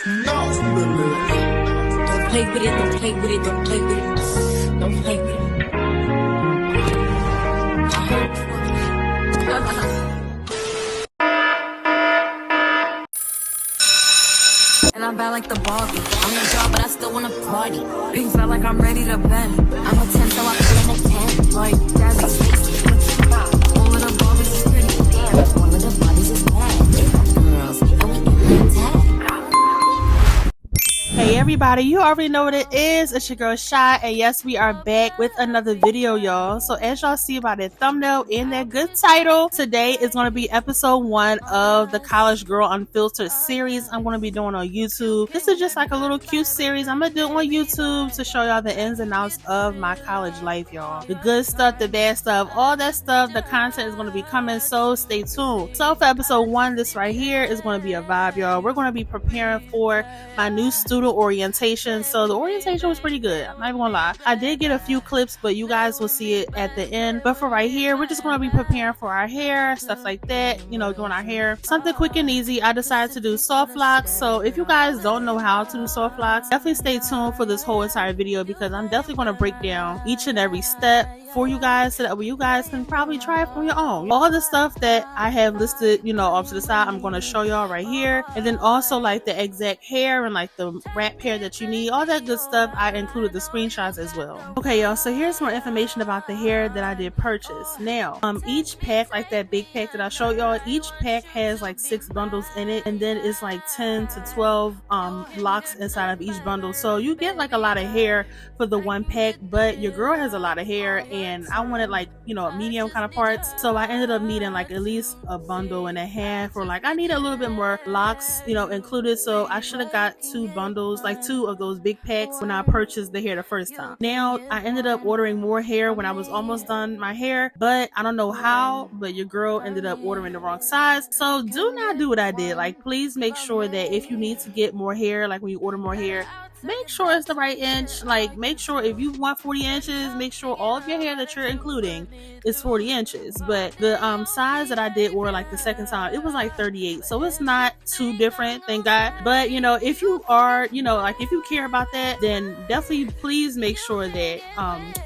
Don't play with it, don't play with it, don't play with it. Don't play with it. And I'm bad like the Barbie. I'm the job, but I still wanna party. Pink felt like I'm ready to bend. I'm a 10, so I feel in a 10. Like, Jazzy Stacy. All of the Barbies is pretty. Damn, all of the bodies is bad. Girls, and we in the tag. Hey everybody, you already know what it is. It's your girl Shy, and yes, we are back with another video, y'all. So as y'all see by that thumbnail and that good title, today is going to be episode 1 of the College Girl Unfiltered series I'm going to be doing on YouTube. This is just like a little cute series I'm going to do on YouTube to show y'all the ins and outs of my college life, y'all. The good stuff, the bad stuff, all that stuff. The content is going to be coming, so stay tuned. So for episode 1, this right here is going to be a vibe, y'all. We're going to be preparing for my new student orientation. So the orientation was pretty good, I'm not even gonna lie. I did get a few clips, but you guys will see it at the end. But for right here, we're just gonna be preparing for our hair, stuff like that, you know, doing our hair something quick and easy. I decided to do soft locks, so if you guys don't know how to do soft locks, definitely stay tuned for this whole entire video, because I'm definitely going to break down each and every step for you guys, so that way you guys can probably try it on your own. All the stuff that I have listed, you know, off to the side, I'm going to show y'all right here. And then also like the exact hair and like the wrap hair that you need, all that good stuff, I included the screenshots as well. Okay y'all, so here's more information about the hair that I did purchase. Now each pack, like that big pack that I showed y'all, each pack has like 6 bundles in it, and then it's like 10 to 12 locks inside of each bundle. So you get like a lot of hair for the one pack, but your girl has a lot of hair and I wanted like, you know, medium kind of parts, so I ended up needing like at least a bundle and a half, or like I need a little bit more locks, you know, included. So I should have got 2 bundles, like 2 of those big packs when I purchased the hair the first time. Now I ended up ordering more hair when I was almost done my hair, but I don't know how, but your girl ended up ordering the wrong size. So do not do what I did. Like, please make sure that if you need to get more hair, like when you order more hair, make sure it's the right inch. Like, make sure if you want 40 inches, make sure all of your hair that you're including is 40 inches. But the size that I did order like the second time, it was like 38, so it's not too different, thank God. But you know, if you are, you know, like if you care about that, then definitely please make sure that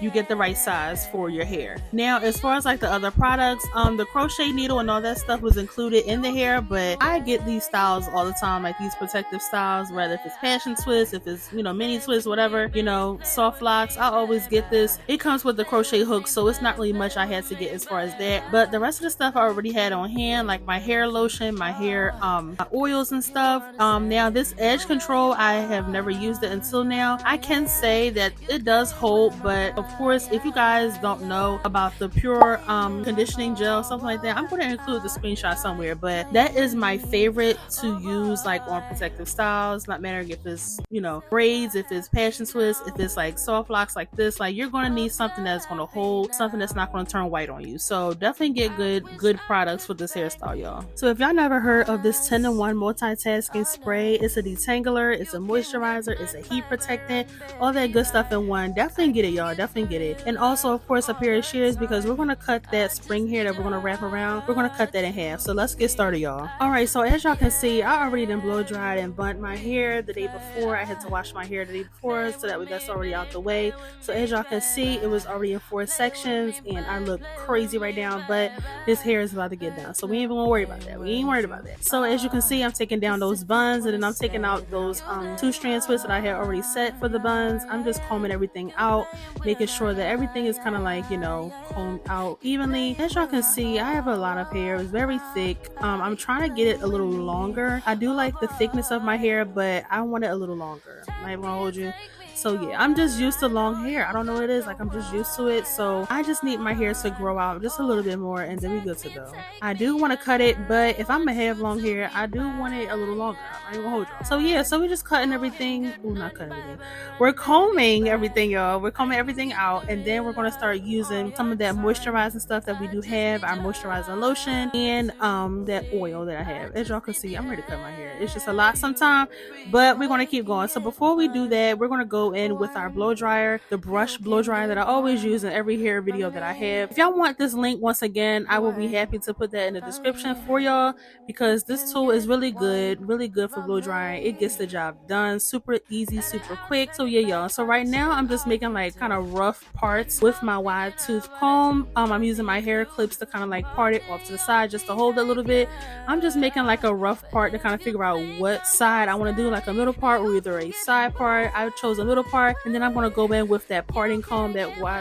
you get the right size for your hair. Now as far as like the other products, the crochet needle and all that stuff was included in the hair, but I get these styles all the time, like these protective styles, whether if it's passion twist, if it's, you know, mini twist, whatever, you know, soft locks, I always get this. It comes with the crochet hook, so it's not really much I had to get as far as that. But the rest of the stuff I already had on hand, like my hair lotion, my hair my oils and stuff. Now this edge control, I have never used it until now. I can say that it does hold, but of course if you guys don't know about the pure conditioning gel, something like that, I'm going to include the screenshot somewhere. But that is my favorite to use like on protective styles, not matter if it's, you know, braids, if it's passion twist, if it's like soft locks like this, like you're going to need something that's going to hold, something that's not going to turn white on you. So definitely get good products for this hairstyle, y'all. So if y'all never heard of this 10-in-1 multitasking spray, it's a detangler, it's a moisturizer, it's a heat protectant, all that good stuff in one. Definitely get it, y'all, definitely get it. And also of course a pair of shears, because we're going to cut that spring hair that we're going to wrap around, we're going to cut that in half. So let's get started, y'all. Alright, so as y'all can see, I already done blow dried and bunt my hair the day before. I had to wash my hair the day before, so that way that's already out the way. So as y'all can see, it was already in 4 sections and I look crazy right now, but this hair is about to get down, so we ain't even gonna worry about that. We ain't worried about that. So as you can see, I'm taking down those buns, and then I'm taking out those 2-strand twists that I had already set for the buns. I'm just combing everything out, making sure that everything is kind of like, you know, combed out evenly. As y'all can see, I have a lot of hair. It's very thick. I'm trying to get it a little longer. I do like the thickness of my hair, but I want it a little longer. I'm not even gonna hold you. So yeah, I'm just used to long hair. I don't know what it is, like I'm just used to it. So I just need my hair to grow out just a little bit more, and then we good to go. I do want to cut it, but if I'm gonna have long hair, I do want it a little longer. I'm not even gonna hold you. So yeah, so we're just cutting everything. Ooh, not cutting everything. We're combing everything, y'all. We're combing everything out, and then we're gonna start using some of that moisturizing stuff that we do have, our moisturizing lotion, and that oil that I have. As y'all can see, I'm ready to cut my hair. It's just a lot sometimes, but we're gonna keep going. So before we do that, we're gonna go go in with our blow dryer, the brush blow dryer that I always use in every hair video that I have. If y'all want this link, once again, I will be happy to put that in the description for y'all, because this tool is really good for blow drying. It gets the job done super easy, super quick. So yeah, y'all, so right now I'm just making like kind of rough parts with my wide tooth comb. I'm using my hair clips to kind of like part it off to the side just to hold it a little bit. I'm just making like a rough part to kind of figure out what side I want to do, like a middle part or either a side part. I chose a middle part, and then I'm going to go in with that parting comb, that y'all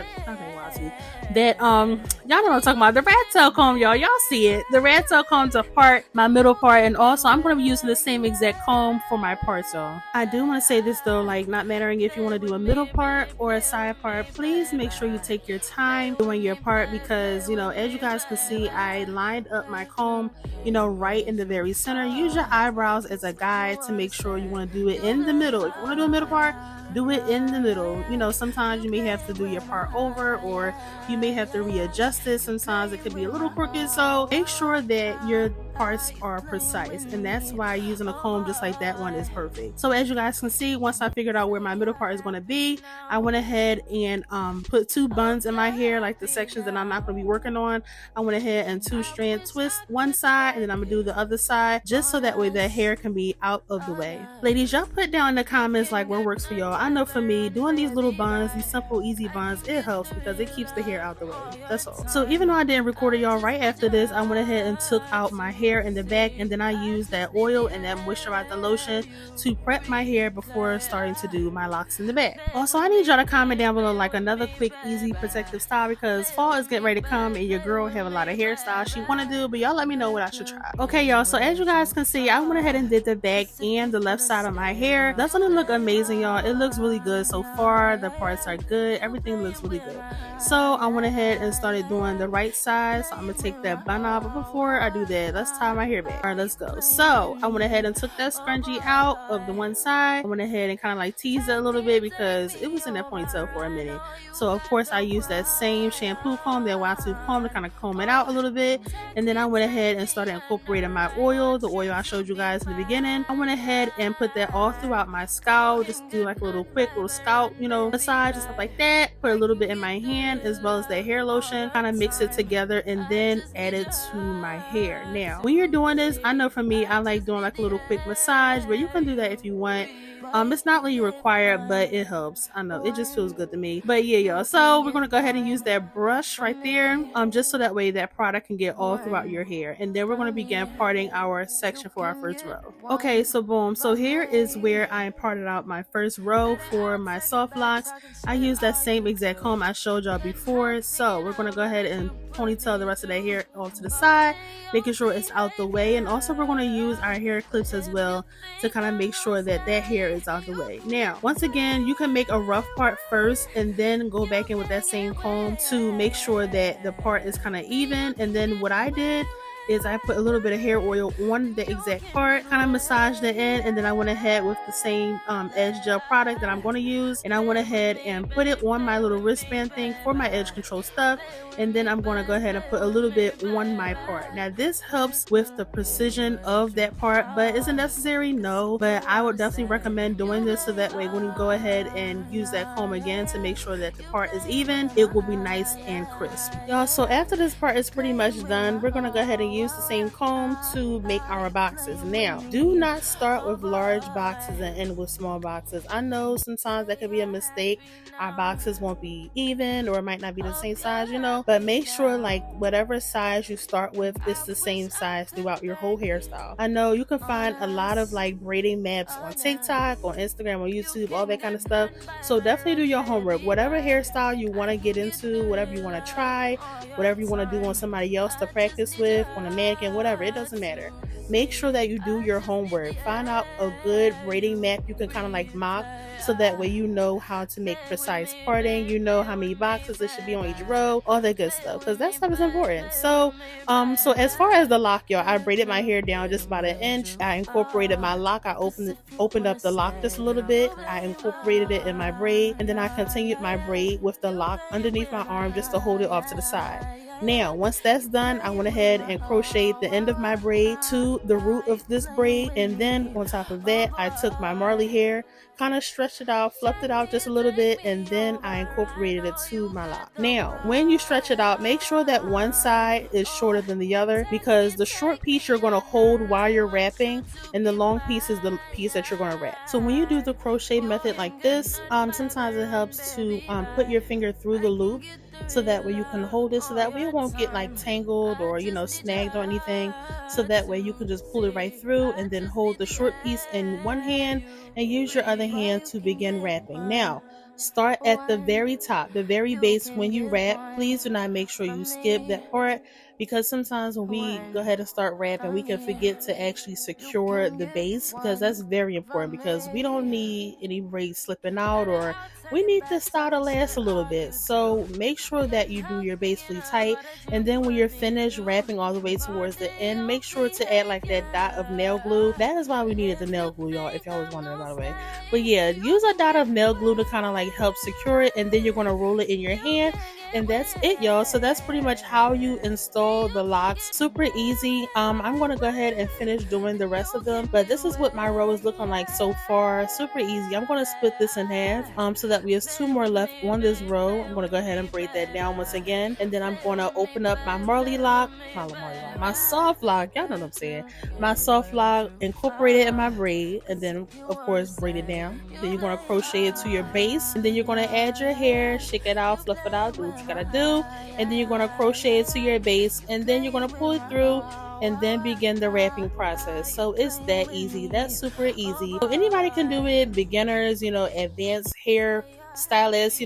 know what I'm talking about, the rat tail comb, y'all see it, the rat tail comb to part my middle part. And also I'm going to be using the same exact comb for my parts, y'all. I do want to say this though, like, not mattering if you want to do a middle part or a side part, please make sure you take your time doing your part, because, you know, as you guys can see, I lined up my comb, you know, right in the very center. Use your eyebrows as a guide to make sure you want to do it in the middle. If you want to do a middle part, do it in the middle. You know, sometimes you may have to do your part over, or you may have to readjust it. Sometimes it could be a little crooked, so make sure that your parts are precise, and that's why using a comb just like that one is perfect. So as you guys can see, once I figured out where my middle part is going to be, I went ahead and put 2 buns in my hair, like the sections that I'm not going to be working on. I went ahead and 2-strand twist one side, and then I'm gonna do the other side, just so that way the hair can be out of the way. Ladies, y'all put down in the comments like what works for y'all. I know for me, doing these little buns, these simple easy buns, it helps because it keeps the hair out the way. That's all. So even though I didn't record it, y'all, right after this I went ahead and took out my hair in the back, and then I used that oil and that moisturizing lotion to prep my hair before starting to do my locks in the back. Also, I need y'all to comment down below like another quick, easy, protective style, because fall is getting ready to come and your girl have a lot of hairstyles she want to do, but y'all let me know what I should try. Okay, y'all, so as you guys can see, I went ahead and did the back and the left side of my hair. Doesn't it look amazing, y'all? It looks really good so far. The parts are good. Everything looks really good. So I went ahead and started doing the right side. So I'm gonna take that bun off, but before I do that, let's tie my hair back. All right, let's go. So I went ahead and took that scrunchie out of the one side. I went ahead and kind of like teased it a little bit because it was in that ponytail for a minute. So of course I used that same shampoo comb, that wide tooth comb, to kind of comb it out a little bit. And then I went ahead and started incorporating my oil, the oil I showed you guys in the beginning. I went ahead and put that all throughout my scalp, just do like a little quick little scalp, you know, massage and stuff like that. Put a little bit in my hand as well as that hair lotion, kind of mix it together and then add it to my hair. Now when you're doing this, I know for me, I like doing like a little quick massage, but you can do that if you want. It's not really required, but it helps. I know, it just feels good to me. But yeah, y'all, so we're gonna go ahead and use that brush right there, just so that way that product can get all throughout your hair. And then we're gonna begin parting our section for our first row. Okay, so boom, so here is where I parted out my first row for my soft locks. I used that same exact comb I showed y'all before. So we're gonna go ahead and ponytail the rest of that hair off to the side, making sure it's out the way. And also we're going to use our hair clips as well to kind of make sure that that hair is out the way. Now once again, you can make a rough part first and then go back in with that same comb to make sure that the part is kind of even. And then what I did is I put a little bit of hair oil on the exact part, kind of massaged it in, and then I went ahead with the same edge gel product that I'm going to use, and I went ahead and put it on my little wristband thing for my edge control stuff, and then I'm going to go ahead and put a little bit on my part. Now this helps with the precision of that part, but is it necessary? No, but I would definitely recommend doing this so that way when you go ahead and use that comb again to make sure that the part is even, it will be nice and crisp. Y'all, so after this part is pretty much done, we're going to go ahead and use the same comb to make our boxes. Now do not start with large boxes and end with small boxes. I know sometimes that could be a mistake. Our boxes won't be even, or it might not be the same size, you know, but make sure like whatever size you start with is the same size throughout your whole hairstyle. I know you can find a lot of like braiding maps on TikTok, on Instagram, on YouTube, all that kind of stuff, so definitely do your homework. Whatever hairstyle you want to get into, whatever you want to try, whatever you want to do on somebody else to practice with, on a mannequin, whatever, it doesn't matter. Make sure that you do your homework. Find out a good braiding map you can kind of like mock, so that way you know how to make precise parting, you know how many boxes it should be on each row, all that good stuff, because that stuff is important. So as far as the lock, y'all, I braided my hair down just about 1 inch. I incorporated my lock. I opened up the lock just a little bit. I incorporated it in my braid, and then I continued my braid with the lock underneath my arm just to hold it off to the side. Now, once that's done, I went ahead and crocheted the end of my braid to the root of this braid. And then on top of that, I took my Marley hair, kind of stretched it out, fluffed it out just a little bit, and then I incorporated it to my lock. Now, when you stretch it out, make sure that one side is shorter than the other, because the short piece you're going to hold while you're wrapping, and the long piece is the piece that you're going to wrap. So when you do the crochet method like this, sometimes it helps to put your finger through the loop, so that way you can hold it, so that way it won't get like tangled or snagged or anything. So that way you can just pull it right through, and then hold the short piece in one hand and use your other hand to begin wrapping. Now, start at the very top, the very base. When you wrap, please do not make sure you skip that part, because sometimes when we go ahead and start wrapping, we can forget to actually secure the base, because that's very important, because we don't need any braids slipping out, or we need this style to last a little bit. So make sure that you do your base really tight, and then when you're finished wrapping all the way towards the end, make sure to add like that dot of nail glue. That is why we needed the nail glue, y'all, if y'all was wondering, by the way. But yeah, use a dot of nail glue to kind of like help secure it, and then you're going to roll it in your hand, and that's it, y'all. So that's pretty much how you install the locks. Super easy. I'm going to go ahead and finish doing the rest of them, but this is what my row is looking like so far. Super easy. I'm going to split this in half so that we have 2 more left on this row. I'm going to go ahead and braid that down once again, and then I'm going to open up my Marley lock, my soft lock, y'all know what I'm saying, my soft lock, incorporate it in my braid, and then of course braid it down. Then you're going to crochet it to your base, and then you're going to add your hair, shake it out, fluff it out, do what you gotta do, and then you're going to crochet it to your base, and then you're going to pull it through, and then begin the wrapping process. So it's that easy. That's super easy. So anybody can do it, beginners, advanced hair stylists,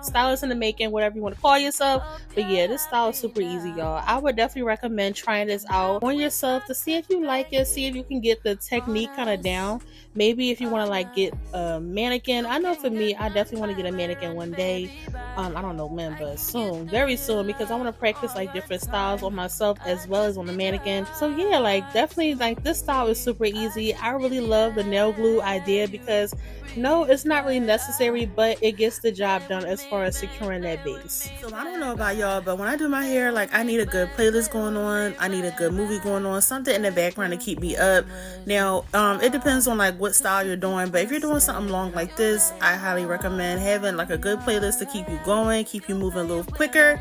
stylists in the making, whatever you want to call yourself. But yeah, this style is super easy, y'all. I would definitely recommend trying this out on yourself to see if you like it, see if you can get the technique kind of down. Maybe if you want to like get a mannequin. I know for me, I definitely want to get a mannequin one day. I don't know when, but soon, very soon, because I want to practice like different styles on myself as well as on the mannequin. So yeah, like definitely, like this style is super easy. I really love the nail glue idea, because no, it's not really necessary, but it gets the job done as far as securing that base. So I don't know about y'all, but when I do my hair, like I need a good playlist going on. I need a good movie going on, something in the background to keep me up. Now, it depends on like what style you're doing, but if you're doing something long like this, I highly recommend having like a good playlist to keep you going, keep you moving a little quicker,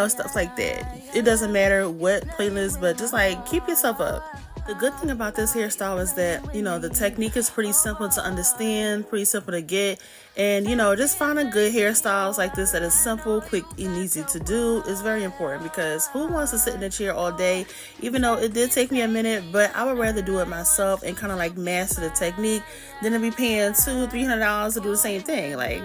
stuff like that. It doesn't matter what playlist, but just like keep yourself up. The good thing about this hairstyle is that, the technique is pretty simple to understand, pretty simple to get. And, just finding good hairstyles like this that is simple, quick, and easy to do is very important, because who wants to sit in a chair all day? Even though it did take me a minute, but I would rather do it myself and kind of like master the technique than to be paying $200-$300 to do the same thing. Like,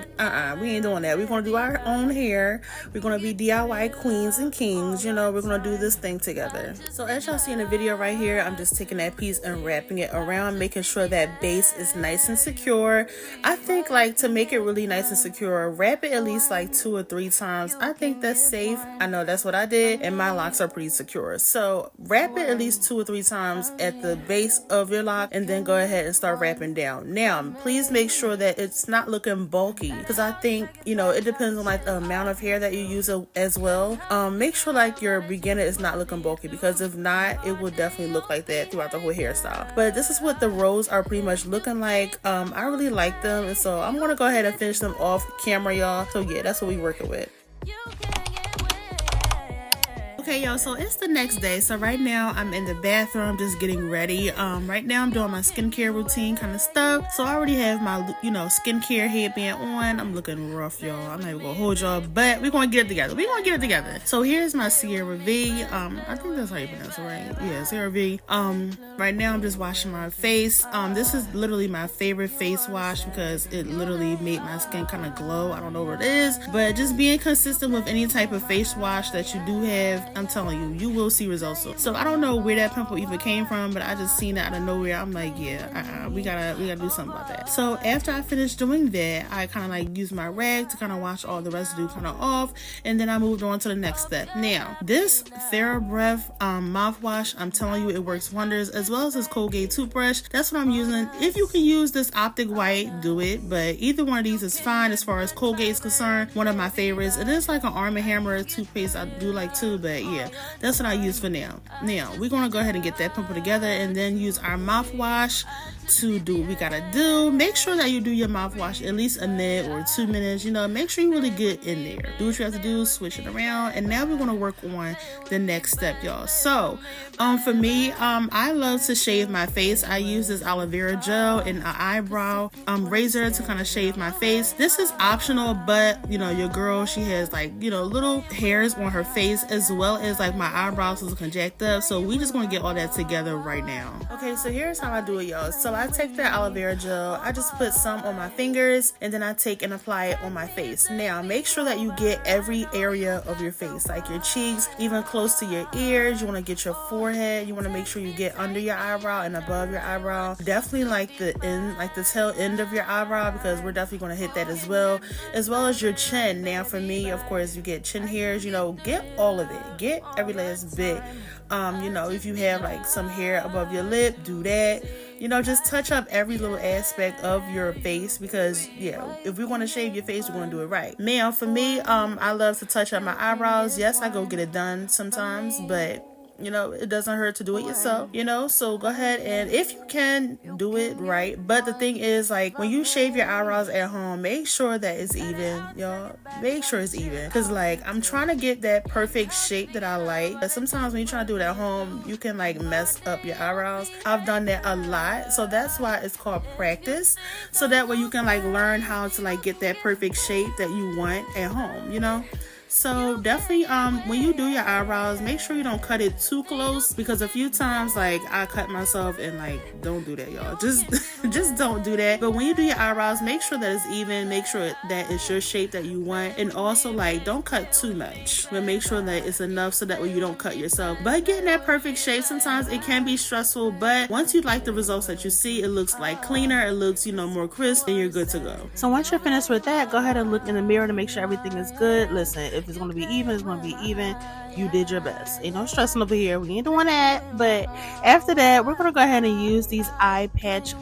we ain't doing that. We're going to do our own hair. We're going to be DIY queens and kings. We're going to do this thing together. So as y'all see in the video right here, I'm just taking that piece and wrapping it around, making sure that base is nice and secure. I think like to make it really nice and secure, wrap it at least like 2 or 3 times. I think that's safe. I know that's what I did, and my locks are pretty secure. So wrap it at least 2 or 3 times at the base of your lock, and then go ahead and start wrapping down. Now, please make sure that it's not looking bulky, because I think, it depends on like the amount of hair that you use as well. Make sure like your beginner is not looking bulky, because if not, it will definitely look like that throughout the whole hairstyle. But this is what the rows are pretty much looking like. I really like them, and so I'm gonna go ahead and finish them off camera, y'all. So yeah, that's what we working with. Okay, y'all, so it's the next day. So right now I'm in the bathroom just getting ready. Right now I'm doing my skincare routine kind of stuff. So I already have my, skincare headband on. I'm looking rough, y'all. I'm not even gonna hold y'all, but we're gonna get it together. So here's my Sierra V. I think that's how you pronounce it, right? Yeah, Sierra V. Right now I'm just washing my face. This is literally my favorite face wash, because it literally made my skin kind of glow. I don't know what it is, but just being consistent with any type of face wash that you do have, I'm telling you, you will see results. So I don't know where that pimple even came from, but I just seen it out of nowhere. I'm like, yeah, we gotta do something about that. So after I finished doing that, I kind of like used my rag to kind of wash all the residue kind of off, and then I moved on to the next step. Now, this TheraBreath mouthwash, I'm telling you, it works wonders, as well as this Colgate toothbrush. That's what I'm using. If you can use this Optic White, do it, but either one of these is fine as far as Colgate is concerned. One of my favorites. It is like an Arm & Hammer toothpaste I do like too, but yeah, that's what I use for now. Now, we're going to go ahead and get that pimple together and then use our mouthwash to do what we gotta do. Make sure that you do your mouthwash at least a minute or 2 minutes. You know, make sure you really get in there. Do what you have to do, switch it around, and now we're gonna work on the next step, y'all. So, for me, I love to shave my face. I use this aloe vera gel and an eyebrow razor to kind of shave my face. This is optional, but you know, your girl, she has like, you know, little hairs on her face, as well as like my eyebrows is jacked up. So we just gonna get all that together right now. Okay, so here's how I do it, y'all. So I take the aloe vera gel, I just put some on my fingers, and then I take and apply it on my face. Now, make sure that you get every area of your face, like your cheeks, even close to your ears. You want to get your forehead. You want to make sure you get under your eyebrow and above your eyebrow. Definitely like the end, like the tail end of your eyebrow, because we're definitely going to hit that as well as your chin. Now, for me, of course, you get chin hairs. You know, get all of it. Get every last bit. You know, if you have like some hair above your lip, do that. You know, just touch up every little aspect of your face, because yeah, if we want to shave your face, we're going to do it right. Now, for me, I love to touch up my eyebrows. Yes, I go get it done sometimes, but you know, it doesn't hurt to do it yourself, you know, so go ahead and if you can, do it right. But the thing is, like, when you shave your eyebrows at home, make sure that it's even, y'all. Make sure it's even, because like, I'm trying to get that perfect shape that I like, but sometimes when you try to do it at home, you can like mess up your eyebrows. I've done that a lot, so that's why it's called practice, so that way you can like learn how to like get that perfect shape that you want at home, you know. So definitely, when you do your eyebrows, make sure you don't cut it too close, because a few times, like, I cut myself, and like, don't do that, y'all. Just don't do that. But when you do your eyebrows, make sure that it's even, make sure that it's your shape that you want, and also like, don't cut too much, but make sure that it's enough so that way you don't cut yourself. But getting that perfect shape, sometimes it can be stressful, but once you like the results that you see, it looks like cleaner, it looks, you know, more crisp, and you're good to go. So once you're finished with that, go ahead and look in the mirror to make sure everything is good. Listen, if it's going to be even, it's going to be even. You did your best. Ain't no stressing over here. We ain't doing that. But after that, we're going to go ahead and use these eye patches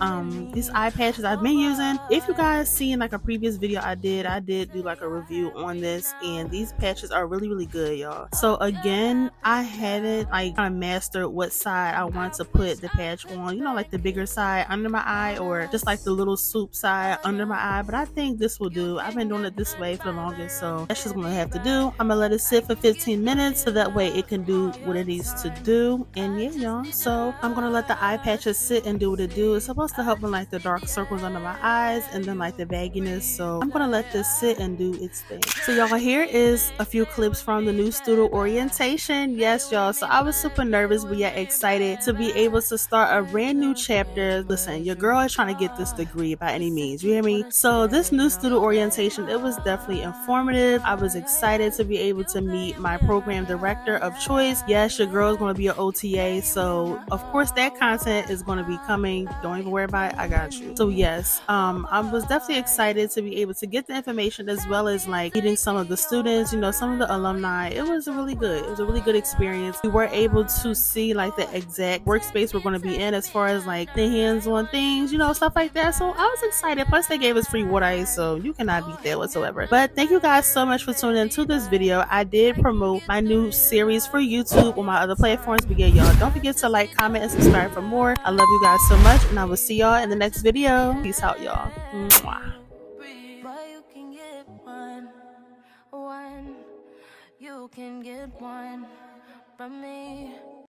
I've been using. If you guys seen like a previous video I did do like a review on this, and these patches are really, really good, y'all. So again, I haven't like kind of mastered what side I want to put the patch on, you know, like the bigger side under my eye, or just like the little swoop side under my eye. But I think this will do. I've been doing it this way for the longest, so that's just gonna have to do. I'm gonna let it sit for 15 minutes so that way it can do what it needs to do. And yeah, y'all, so I'm gonna let the eye patches sit and do what it do. It's supposed to help with like the dark circles under my eyes and then like the bagginess, so I'm gonna let this sit and do its thing. So y'all, here is a few clips from the new student orientation. Yes, y'all, so I was super nervous but yet excited to be able to start a brand new chapter. Listen, your girl is trying to get this degree by any means, you hear me? So this new student orientation, it was definitely informative. I was excited to be able to meet my program director of choice. Yes, your girl is going to be an OTA, so of course that content is going to be coming. Don't even worry about it, I got you. So yes, I was definitely excited to be able to get the information, as well as like meeting some of the students, you know, some of the alumni. It was a really good experience. We were able to see like the exact workspace we're going to be in, as far as like the hands-on things, you know, stuff like that. So I was excited. Plus they gave us free water ice, so you cannot beat that whatsoever. But thank you guys so much for tuning into this video. I did promote my new series for YouTube on my other platforms, but yeah, y'all, don't forget to like, comment, and subscribe for more. I love you guys so much, and I will see y'all in the next video. Peace out, y'all. Mwah. You can get one from me.